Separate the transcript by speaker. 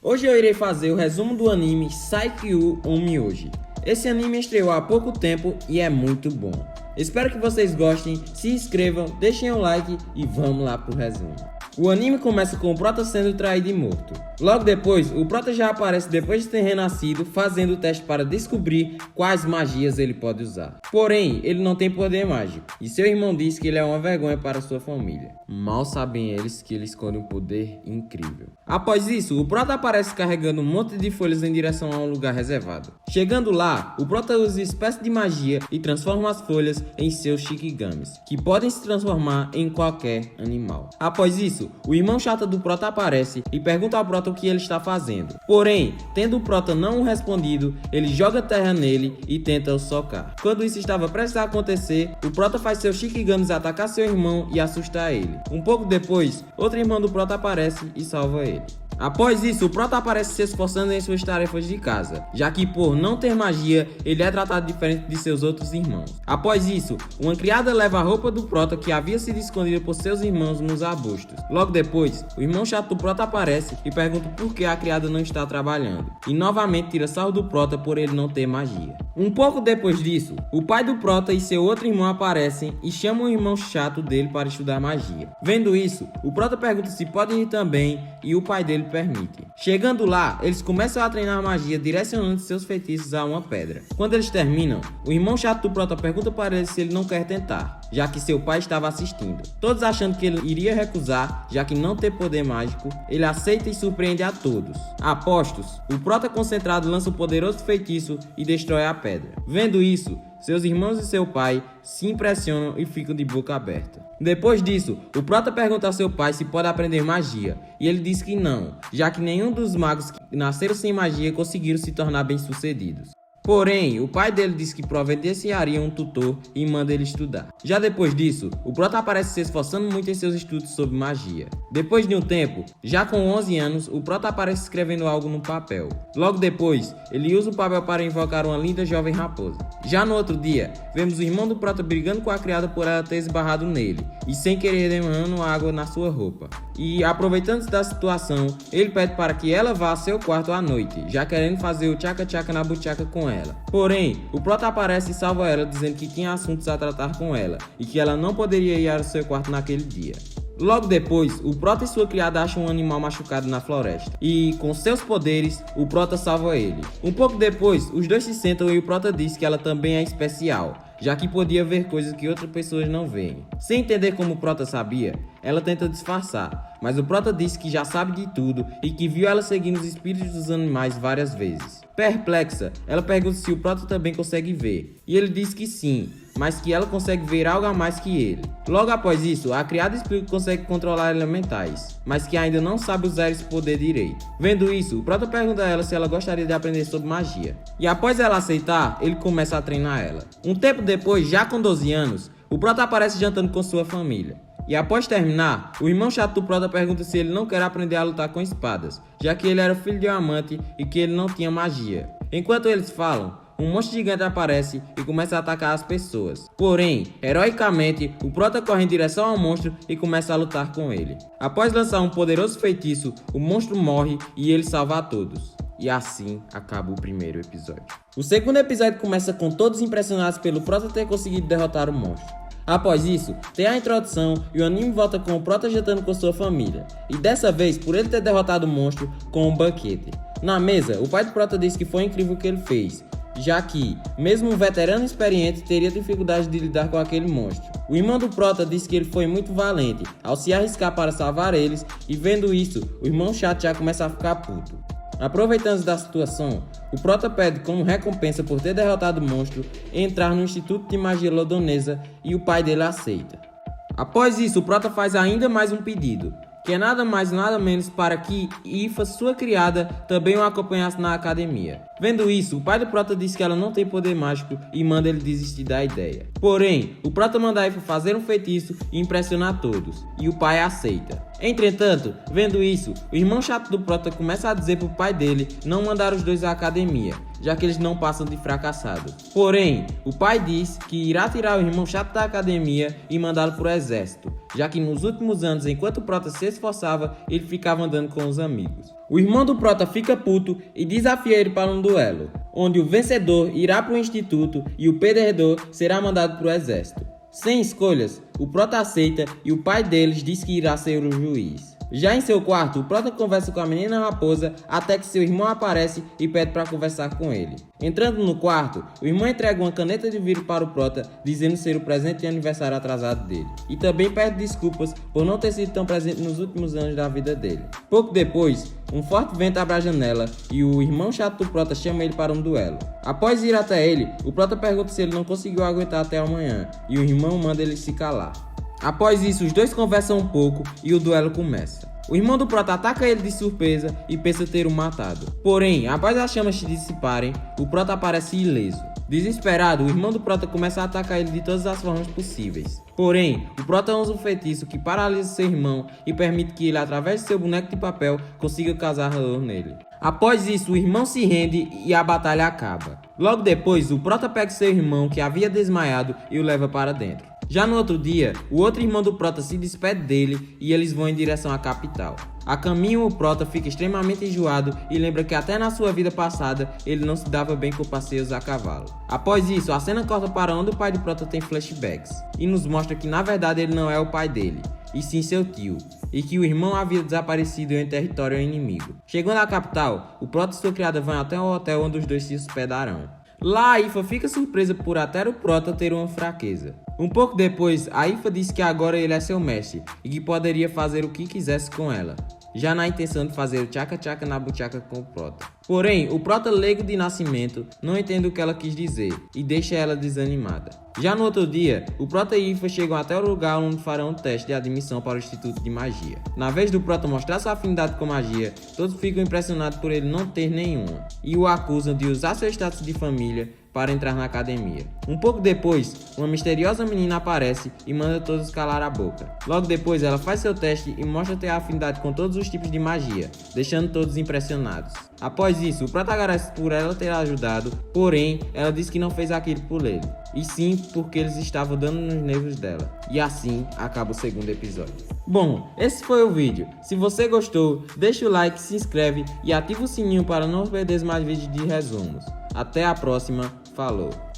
Speaker 1: Hoje eu irei fazer o resumo do anime Saikyu Onmyoji. Esse anime estreou há pouco tempo e é muito bom. Espero que vocês gostem, se inscrevam, deixem o like e vamos lá pro resumo. O anime começa com o prota sendo traído e morto. Logo depois, o prota já aparece depois de ter renascido, fazendo o teste para descobrir quais magias ele pode usar. Porém, ele não tem poder mágico, e seu irmão diz que ele é uma vergonha para sua família. Mal sabem eles que ele esconde um poder incrível. Após isso, o prota aparece carregando um monte de folhas em direção a um lugar reservado. Chegando lá, o prota usa espécie de magia e transforma as folhas em seus shikigamis, que podem se transformar em qualquer animal. Após isso, o irmão chato do prota aparece e pergunta ao prota o que ele está fazendo. Porém, tendo o prota não respondido, ele joga terra nele e tenta o socar. Quando isso estava prestes a acontecer, o prota faz seus shikigamis atacar seu irmão e assustar ele. Um pouco depois, outro irmão do prota aparece e salva ele. Após isso, o prota aparece se esforçando em suas tarefas de casa, já que por não ter magia, ele é tratado diferente de seus outros irmãos. Após isso, uma criada leva a roupa do prota que havia sido escondida por seus irmãos nos arbustos. Logo depois, o irmão chato do prota aparece e pergunta por que a criada não está trabalhando, e novamente tira sarro do prota por ele não ter magia. Um pouco depois disso, o pai do prota e seu outro irmão aparecem e chamam o irmão chato dele para estudar magia. Vendo isso, o prota pergunta se pode ir também e o pai dele permite. Chegando lá, eles começam a treinar magia direcionando seus feitiços a uma pedra. Quando eles terminam, o irmão chato do prota pergunta para ele se ele não quer tentar, já que seu pai estava assistindo. Todos achando que ele iria recusar, já que não tem poder mágico, ele aceita e surpreende a todos. Apostos, o prota concentrado lança um poderoso feitiço e destrói a pedra. Vendo isso, seus irmãos e seu pai se impressionam e ficam de boca aberta. Depois disso, o prota pergunta a seu pai se pode aprender magia, e ele diz que não, já que nenhum dos magos que nasceram sem magia conseguiram se tornar bem-sucedidos. Porém, o pai dele diz que providenciaria um tutor e manda ele estudar. Já depois disso, o prota aparece se esforçando muito em seus estudos sobre magia. Depois de um tempo, já com 11 anos, o prota aparece escrevendo algo no papel. Logo depois, ele usa o papel para invocar uma linda jovem raposa. Já no outro dia, vemos o irmão do prota brigando com a criada por ela ter esbarrado nele, e sem querer derramando água na sua roupa. E aproveitando-se da situação, ele pede para que ela vá a seu quarto à noite, já querendo fazer o tchaca-tchaca na buchaca com ela. Porém, o prota aparece e salva ela, dizendo que tinha assuntos a tratar com ela e que ela não poderia ir ao seu quarto naquele dia. Logo depois, o prota e sua criada acham um animal machucado na floresta e, com seus poderes, o prota salva ele. Um pouco depois, os dois se sentam e o prota diz que ela também é especial, já que podia ver coisas que outras pessoas não veem. Sem entender como o prota sabia, ela tenta disfarçar, mas o prota diz que já sabe de tudo e que viu ela seguindo os espíritos dos animais várias vezes. Perplexa, ela pergunta se o prota também consegue ver, e ele diz que sim, mas que ela consegue ver algo a mais que ele. Logo após isso, a criada explica que consegue controlar elementais, mas que ainda não sabe usar esse poder direito. Vendo isso, o prota pergunta a ela se ela gostaria de aprender sobre magia, e após ela aceitar, ele começa a treinar ela. Um tempo depois, já com 12 anos, o prota aparece jantando com sua família. E após terminar, o irmão chato do prota pergunta se ele não quer aprender a lutar com espadas, já que ele era filho de um amante e que ele não tinha magia. Enquanto eles falam, um monstro gigante aparece e começa a atacar as pessoas. Porém, heroicamente, o prota corre em direção ao monstro e começa a lutar com ele. Após lançar um poderoso feitiço, o monstro morre e ele salva a todos. E assim acaba o primeiro episódio. O segundo episódio começa com todos impressionados pelo prota ter conseguido derrotar o monstro. Após isso, tem a introdução e o anime volta com o prota jantando com sua família, e dessa vez por ele ter derrotado o monstro com um banquete. Na mesa, o pai do prota diz que foi incrível o que ele fez, já que, mesmo um veterano experiente, teria dificuldade de lidar com aquele monstro. O irmão do prota diz que ele foi muito valente ao se arriscar para salvar eles, e vendo isso, o irmão chato já começa a ficar puto. Aproveitando da situação, o prota pede como recompensa por ter derrotado o monstro entrar no Instituto de Magia Lodonesa e o pai dele aceita. Após isso, o prota faz ainda mais um pedido, que é nada mais nada menos para que Ifa, sua criada, também o acompanhasse na academia. Vendo isso, o pai do prota diz que ela não tem poder mágico e manda ele desistir da ideia. Porém, o prota manda a Ifa fazer um feitiço e impressionar todos, e o pai aceita. Entretanto, vendo isso, o irmão chato do prota começa a dizer pro pai dele não mandar os dois à academia, já que eles não passam de fracassados. Porém, o pai diz que irá tirar o irmão chato da academia e mandá-lo para o exército, já que nos últimos anos, enquanto o Prota se esforçava, ele ficava andando com os amigos. O irmão do Prota fica puto e desafia ele para um duelo, onde o vencedor irá para o instituto e o perdedor será mandado para o exército. Sem escolhas, o Prota aceita e o pai deles diz que irá ser o juiz. Já em seu quarto, o Prota conversa com a menina raposa até que seu irmão aparece e pede para conversar com ele. Entrando no quarto, o irmão entrega uma caneta de vidro para o Prota, dizendo ser o presente de aniversário atrasado dele. E também pede desculpas por não ter sido tão presente nos últimos anos da vida dele. Pouco depois, um forte vento abre a janela e o irmão chato do Prota chama ele para um duelo. Após ir até ele, o Prota pergunta se ele não conseguiu aguentar até amanhã e o irmão manda ele se calar. Após isso, os dois conversam um pouco e o duelo começa. O irmão do Prota ataca ele de surpresa e pensa ter o matado. Porém, após as chamas se dissiparem, o Prota aparece ileso. Desesperado, o irmão do Prota começa a atacar ele de todas as formas possíveis. Porém, o Prota usa um feitiço que paralisa seu irmão e permite que ele, através de seu boneco de papel, consiga causar dor nele. Após isso, o irmão se rende e a batalha acaba. Logo depois, o Prota pega seu irmão, que havia desmaiado, e o leva para dentro. Já no outro dia, o outro irmão do Prota se despede dele e eles vão em direção à capital. A caminho, o Prota fica extremamente enjoado e lembra que até na sua vida passada ele não se dava bem com passeios a cavalo. Após isso, a cena corta para onde o pai do Prota tem flashbacks e nos mostra que na verdade ele não é o pai dele, e sim seu tio, e que o irmão havia desaparecido em território inimigo. Chegando à capital, o Prota e sua criada vão até o hotel onde os dois se hospedarão. Lá, a Ifa fica surpresa por até o Prota ter uma fraqueza. Um pouco depois, a Ifa diz que agora ele é seu mestre e que poderia fazer o que quisesse com ela, já na intenção de fazer o tchaca-tchaca na buchaca com o Prota. Porém, o Prota, leigo de nascimento, não entende o que ela quis dizer e deixa ela desanimada. Já no outro dia, o Prota e Ifa chegam até o lugar onde farão um teste de admissão para o Instituto de Magia. Na vez do Prota mostrar sua afinidade com magia, todos ficam impressionados por ele não ter nenhuma e o acusam de usar seu status de família para entrar na academia. Um pouco depois, uma misteriosa menina aparece e manda todos calar a boca. Logo depois, ela faz seu teste e mostra ter afinidade com todos os tipos de magia, deixando todos impressionados. Após isso, o Prota agradece por ela ter ajudado, porém, ela diz que não fez aquilo por ele, e sim porque eles estavam dando nos nervos dela. E assim acaba o segundo episódio. Bom, esse foi o vídeo. Se você gostou, deixa o like, se inscreve e ativa o sininho para não perder mais vídeos de resumos. Até a próxima, falou!